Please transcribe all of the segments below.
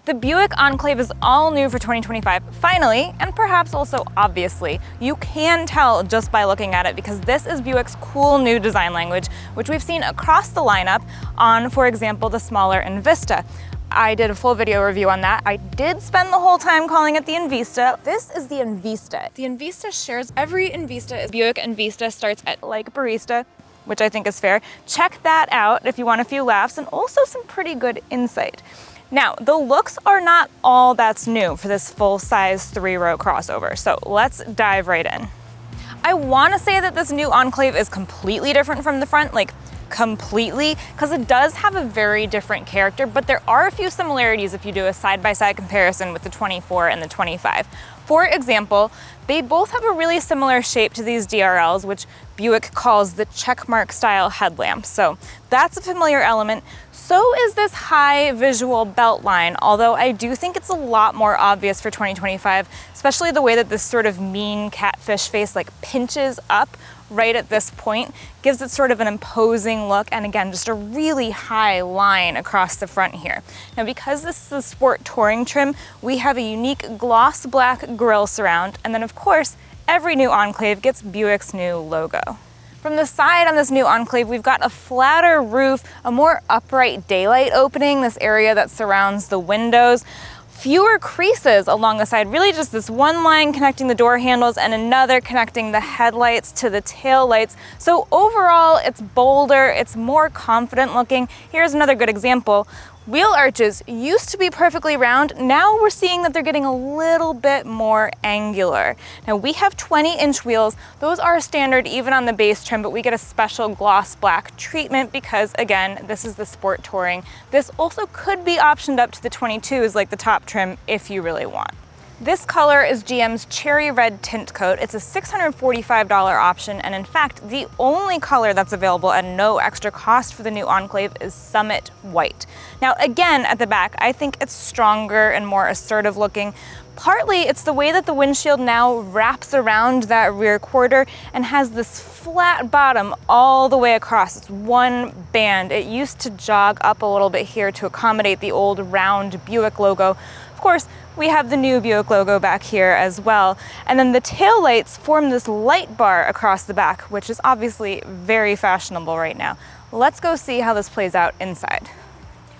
The Buick Enclave is all new for 2025, finally, and perhaps also obviously. You can tell just by looking at it because this is Buick's cool new design language, which we've seen across the lineup on, for example, the smaller Envista. I did a full video review on that. I did spend the whole time calling it the Envista. This is the Envista. The Envista shares every Envista. Buick Envista starts at like barista, which I think is fair. Check that out if you want a few laughs and also some pretty good insight. Now, the looks are not all that's new for this full-size 3-row crossover, so let's dive right in. I want to say that this new Enclave is completely different from the front, like completely, because it does have a very different character, but there are a few similarities if you do a side-by-side comparison with the 24 and the 25. For example, they both have a really similar shape to these DRLs, which Buick calls the checkmark style headlamps. So that's a familiar element. So is this high visual belt line, although I do think it's a lot more obvious for 2025, especially the way that this sort of mean catfish face like pinches up right at this point, gives it sort of an imposing look, and again, just a really high line across the front here. Now, because this is a sport touring trim, we have a unique gloss black grille surround, and then of course, every new Enclave gets Buick's new logo. From the side on this new Enclave, we've got a flatter roof, a more upright daylight opening, this area that surrounds the windows, fewer creases along the side, really just this one line connecting the door handles and another connecting the headlights to the tail lights. So overall, it's bolder, it's more confident looking. Here's another good example. Wheel arches used to be perfectly round. Now we're seeing that they're getting a little bit more angular. Now we have 20-inch wheels. Those are standard even on the base trim, but we get a special gloss black treatment because, again, this is the sport touring. This also could be optioned up to the 22s like the top trim if you really want. This color is GM's Cherry Red Tint Coat. It's a $645 option, and in fact, the only color that's available at no extra cost for the new Enclave is Summit White. Now, again, at the back, I think it's stronger and more assertive looking. Partly, it's the way that the windshield now wraps around that rear quarter and has this flat bottom all the way across. It's one band. It used to jog up a little bit here to accommodate the old round Buick logo. Of course, we have the new Buick logo back here as well. And then the taillights form this light bar across the back, which is obviously very fashionable right now. Let's go see how this plays out inside.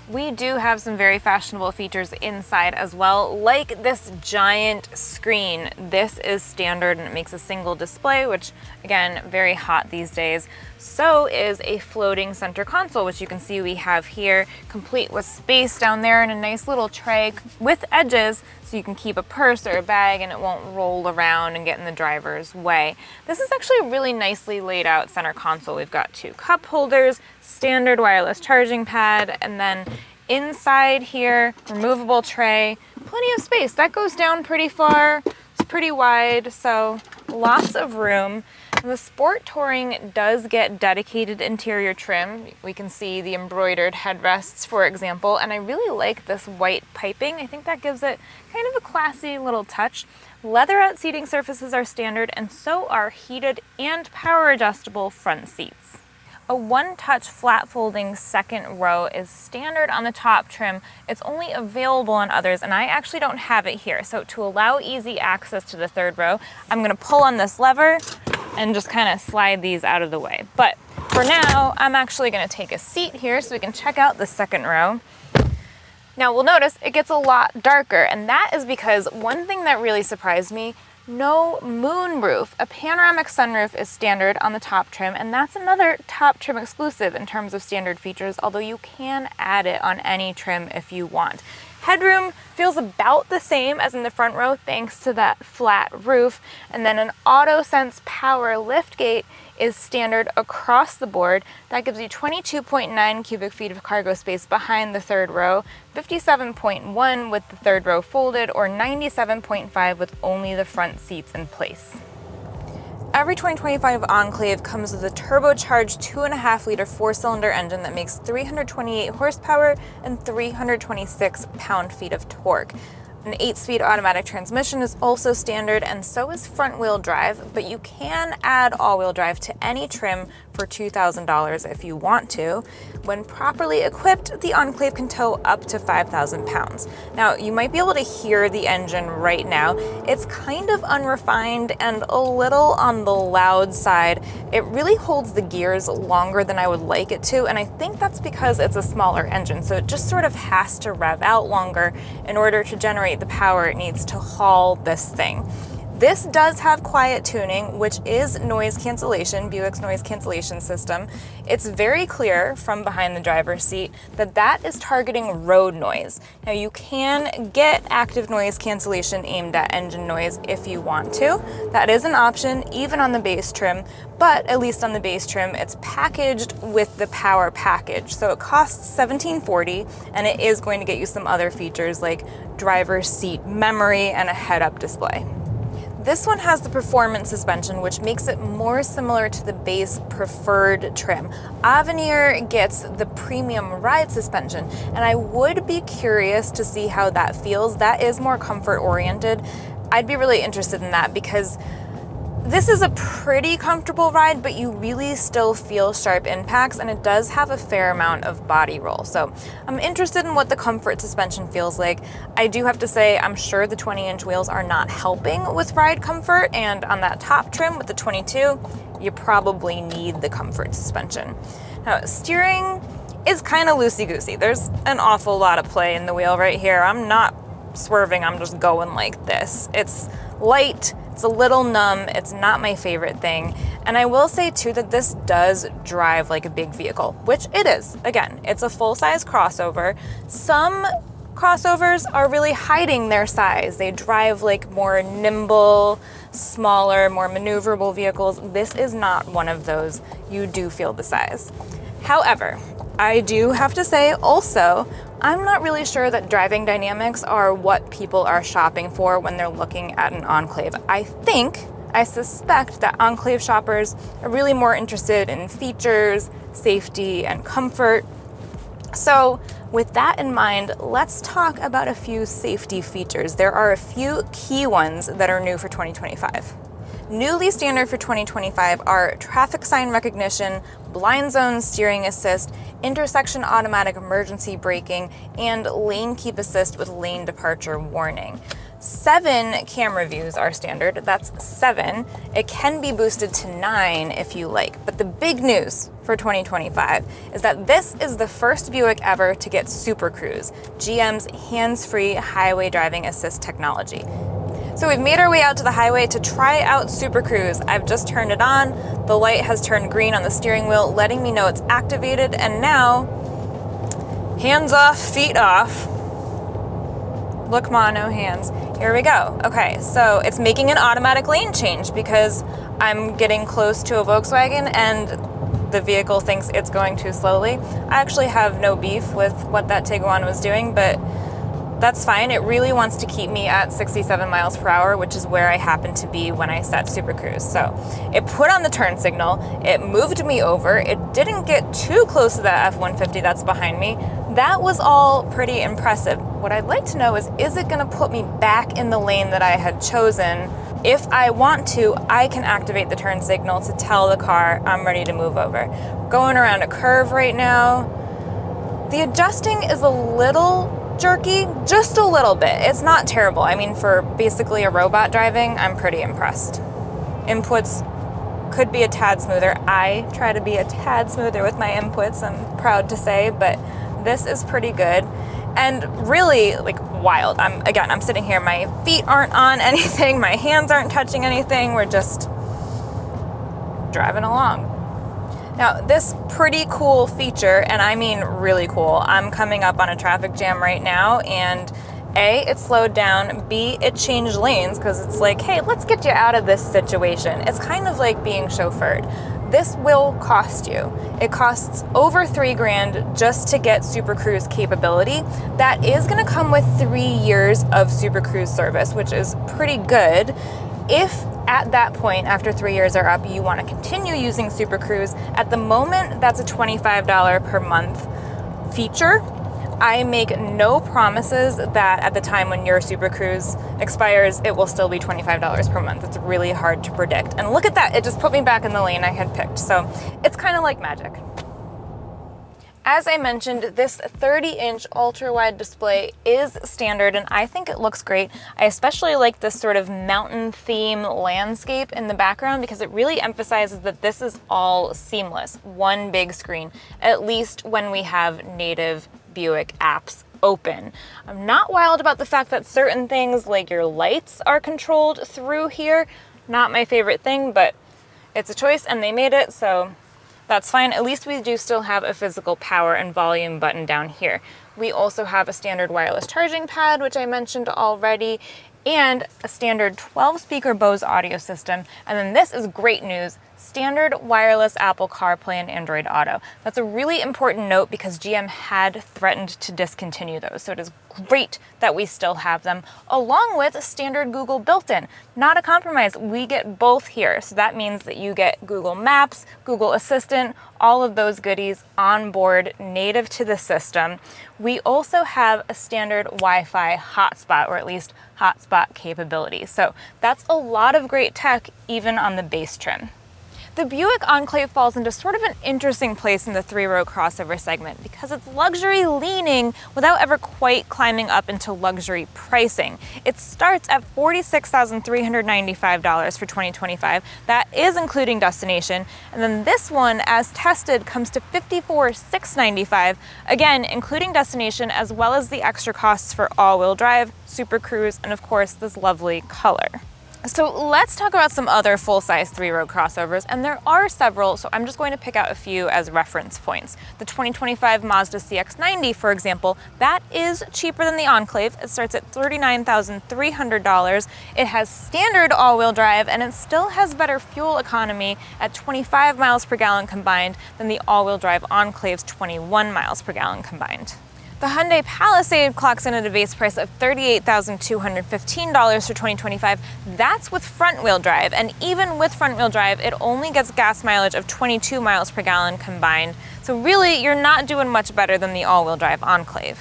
We do have some very fashionable features inside as well, like this giant screen. This is standard and it makes a single display, which again, very hot these days. So is a floating center console, which you can see we have here, complete with space down there and a nice little tray with edges so you can keep a purse or a bag and it won't roll around and get in the driver's way. This is actually a really nicely laid out center console. We've got 2 cup holders, standard wireless charging pad, and then inside here, removable tray, plenty of space. That goes down pretty far, it's pretty wide, so lots of room. And the Sport Touring does get dedicated interior trim. We can see the embroidered headrests, for example, and I really like this white piping. I think that gives it kind of a classy little touch. Leatherette seating surfaces are standard, and so are heated and power adjustable front seats. A one-touch flat folding second row is standard on the top trim. It's only available on others, and I actually don't have it here. So to allow easy access to the third row, I'm gonna pull on this lever and just kind of slide these out of the way. But for now, I'm actually gonna take a seat here so we can check out the second row. Now we'll notice it gets a lot darker, and that is because one thing that really surprised me, no moonroof. A panoramic sunroof is standard on the top trim, and that's another top trim exclusive in terms of standard features, although you can add it on any trim if you want. Headroom feels about the same as in the front row thanks to that flat roof, and then an AutoSense power liftgate is standard across the board. That gives you 22.9 cubic feet of cargo space behind the third row, 57.1 with the third row folded, or 97.5 with only the front seats in place. Every 2025 Enclave comes with a turbocharged 2.5-liter 4-cylinder engine that makes 328 horsepower and 326 pound-feet of torque. An 8-speed automatic transmission is also standard, and so is front-wheel drive, but you can add all-wheel drive to any trim for $2,000 if you want to. When properly equipped, the Enclave can tow up to 5,000 pounds. Now, you might be able to hear the engine right now. It's kind of unrefined and a little on the loud side. It really holds the gears longer than I would like it to, and I think that's because it's a smaller engine, so it just sort of has to rev out longer in order to generate the power it needs to haul this thing. This does have quiet tuning, which is noise cancellation, Buick's noise cancellation system. It's very clear from behind the driver's seat that that is targeting road noise. Now you can get active noise cancellation aimed at engine noise if you want to. That is an option even on the base trim, but at least on the base trim, it's packaged with the power package. So it costs $1,740, and it is going to get you some other features like driver's seat memory and a head-up display. This one has the performance suspension, which makes it more similar to the base preferred trim. Avenir gets the premium ride suspension, and I would be curious to see how that feels. That is more comfort oriented. I'd be really interested in that because this is a pretty comfortable ride, but you really still feel sharp impacts, and it does have a fair amount of body roll. So I'm interested in what the comfort suspension feels like. I do have to say, I'm sure the 20-inch wheels are not helping with ride comfort, and on that top trim with the 22, you probably need the comfort suspension. Now, steering is kind of loosey-goosey. There's an awful lot of play in the wheel right here. I'm not swerving, I'm just going like this. It's light. It's a little numb, it's not my favorite thing. And I will say too that this does drive like a big vehicle, which it is. Again, it's a full-size crossover. Some crossovers are really hiding their size. They drive like more nimble, smaller, more maneuverable vehicles. This is not one of those. You do feel the size. However, I do have to say also, I'm not really sure that driving dynamics are what people are shopping for when they're looking at an Enclave. I suspect that Enclave shoppers are really more interested in features, safety, and comfort. So with that in mind, let's talk about a few safety features. There are a few key ones that are new for 2025. Newly standard for 2025 are traffic sign recognition, blind zone steering assist, intersection automatic emergency braking, and lane keep assist with lane departure warning. 7 camera views are standard. That's 7. It can be boosted to 9 if you like. But the big news for 2025 is that this is the first Buick ever to get Super Cruise, GM's hands-free highway driving assist technology. So we've made our way out to the highway to try out Super Cruise. I've just turned it on. The light has turned green on the steering wheel, letting me know it's activated. And now, hands off, feet off. Look, ma, no hands. Here we go. Okay, so it's making an automatic lane change because I'm getting close to a Volkswagen and the vehicle thinks it's going too slowly. I actually have no beef with what that Tiguan was doing, but that's fine. It really wants to keep me at 67 miles per hour, which is where I happen to be when I set Super Cruise. So it put on the turn signal, it moved me over, it didn't get too close to that F-150 that's behind me. That was all pretty impressive. What I'd like to know is it gonna put me back in the lane that I had chosen? If I want to, I can activate the turn signal to tell the car I'm ready to move over. Going around a curve right now. The adjusting is a little jerky, just a little bit. It's not terrible. I mean, for basically a robot driving, I'm pretty impressed. Inputs could be a tad smoother. I try to be a tad smoother with my inputs, I'm proud to say, but this is pretty good. And really, like, wild. I'm sitting here, my feet aren't on anything, my hands aren't touching anything, we're just driving along. Now, this pretty cool feature, and I mean really cool, I'm coming up on a traffic jam right now, and A, it slowed down, B, it changed lanes, because it's like, hey, let's get you out of this situation. It's kind of like being chauffeured. This will cost you. It costs over $3,000 just to get Super Cruise capability. That is gonna come with 3 years of Super Cruise service, which is pretty good. If at that point, after 3 years are up, you want to continue using Super Cruise, at the moment, that's a $25 per month feature. I make no promises that at the time when your Super Cruise expires, it will still be $25 per month. It's really hard to predict. And look at that, it just put me back in the lane I had picked. So it's kind of like magic. As I mentioned, this 30-inch ultra-wide display is standard, and I think it looks great. I especially like this sort of mountain theme landscape in the background because it really emphasizes that this is all seamless, one big screen, at least when we have native Buick apps open. I'm not wild about the fact that certain things like your lights are controlled through here. Not my favorite thing, but it's a choice and they made it, so that's fine. At least we do still have a physical power and volume button down here. We also have a standard wireless charging pad, which I mentioned already, and a standard 12-speaker Bose audio system. And then this is great news, standard wireless Apple CarPlay and Android Auto. That's a really important note because GM had threatened to discontinue those. So it is great that we still have them, along with standard Google built-in. Not a compromise, we get both here. So that means that you get Google Maps, Google Assistant, all of those goodies on board, native to the system. We also have a standard Wi-Fi hotspot, or at least hotspot capability. So that's a lot of great tech, even on the base trim. The Buick Enclave falls into sort of an interesting place in the three-row crossover segment because it's luxury leaning without ever quite climbing up into luxury pricing. It starts at $46,395 for 2025. That is including destination. And then this one, as tested, comes to $54,695, again, including destination, as well as the extra costs for all-wheel drive, Super Cruise, and of course, this lovely color. So let's talk about some other full-size three-row crossovers, and there are several, so I'm just going to pick out a few as reference points. The 2025 Mazda CX-90, for example, that is cheaper than the Enclave. It starts at $39,300. It has standard all-wheel drive, and it still has better fuel economy at 25 miles per gallon combined than the all-wheel drive Enclave's 21 miles per gallon combined. The Hyundai Palisade clocks in at a base price of $38,215 for 2025. That's with front-wheel drive, and even with front-wheel drive, it only gets gas mileage of 22 miles per gallon combined. So really, you're not doing much better than the all-wheel drive Enclave.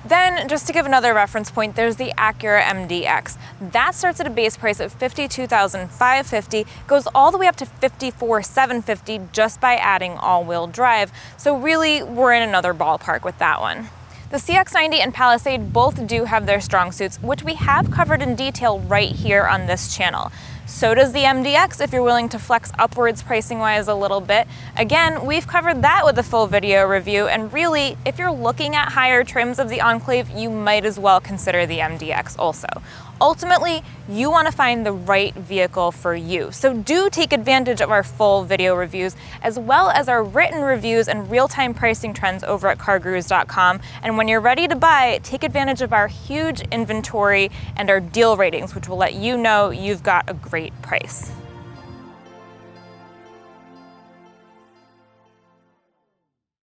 Then, just to give another reference point, there's the Acura MDX. That starts at a base price of $52,550, goes all the way up to $54,750 just by adding all-wheel drive. So really, we're in another ballpark with that one. The CX-90 and Palisade both do have their strong suits, which we have covered in detail right here on this channel. So does the MDX if you're willing to flex upwards pricing-wise a little bit. Again, we've covered that with a full video review, and really, if you're looking at higher trims of the Enclave, you might as well consider the MDX also. Ultimately, you want to find the right vehicle for you. So do take advantage of our full video reviews, as well as our written reviews and real-time pricing trends over at CarGurus.com. And when you're ready to buy, take advantage of our huge inventory and our deal ratings, which will let you know you've got a great price.